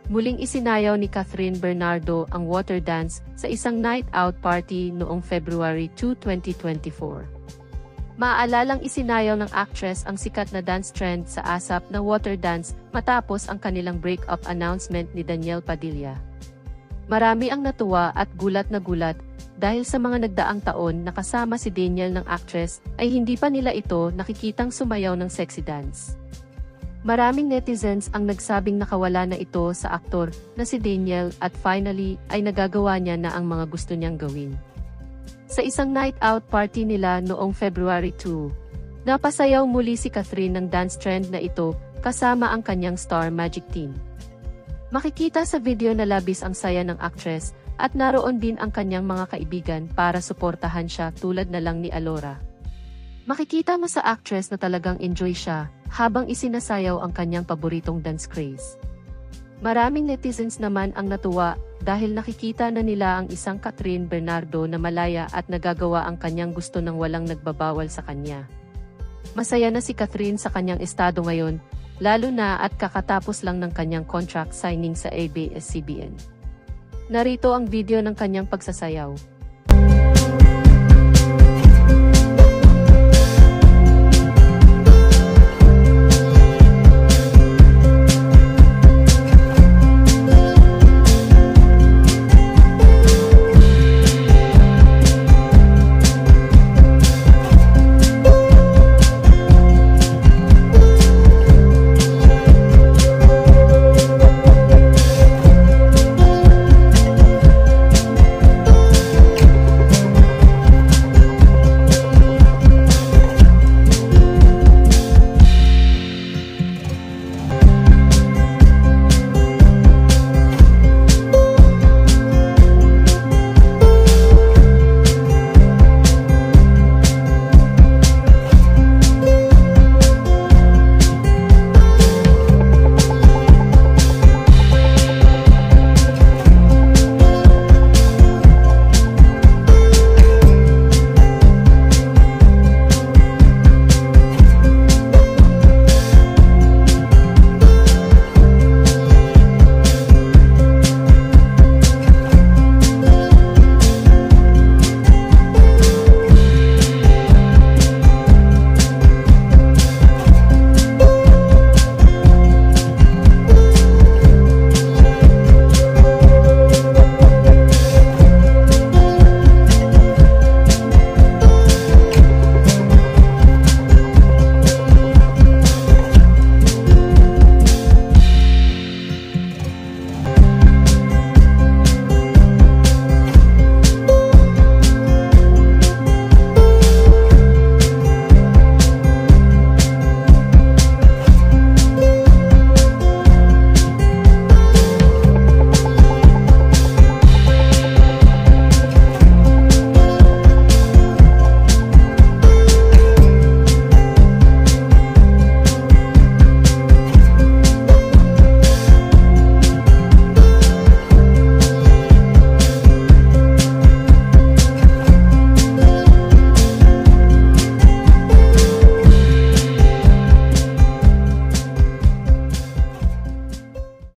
Muling isinayaw ni Catherine Bernardo ang water dance sa isang night out party noong February 2, 2024. Maaalalang isinayaw ng actress ang sikat na dance trend sa ASAP na water dance matapos ang kanilang breakup announcement ni Daniel Padilla. Marami ang natuwa at gulat na gulat dahil sa mga nagdaang taon na kasama si Daniel ng actress ay hindi pa nila ito nakikitang sumayaw ng sexy dance. Maraming netizens ang nagsabing nakawala na ito sa aktor na si Daniel at finally ay nagagawa niya na ang mga gusto niyang gawin. Sa isang night out party nila noong February 2, napasayaw muli si Catherine ng dance trend na ito kasama ang kanyang Star Magic team. Makikita sa video na labis ang saya ng actress at naroon din ang kanyang mga kaibigan para suportahan siya tulad na lang ni Alora. Makikita mo sa actress na talagang enjoy siya habang isinasayaw ang kanyang paboritong dance craze. Maraming netizens naman ang natuwa dahil nakikita na nila ang isang Catherine Bernardo na malaya at nagagawa ang kanyang gusto nang walang nagbabawal sa kanya. Masaya na si Catherine sa kanyang estado ngayon, lalo na at kakatapos lang ng kanyang contract signing sa ABS-CBN. Narito ang video ng kanyang pagsasayaw.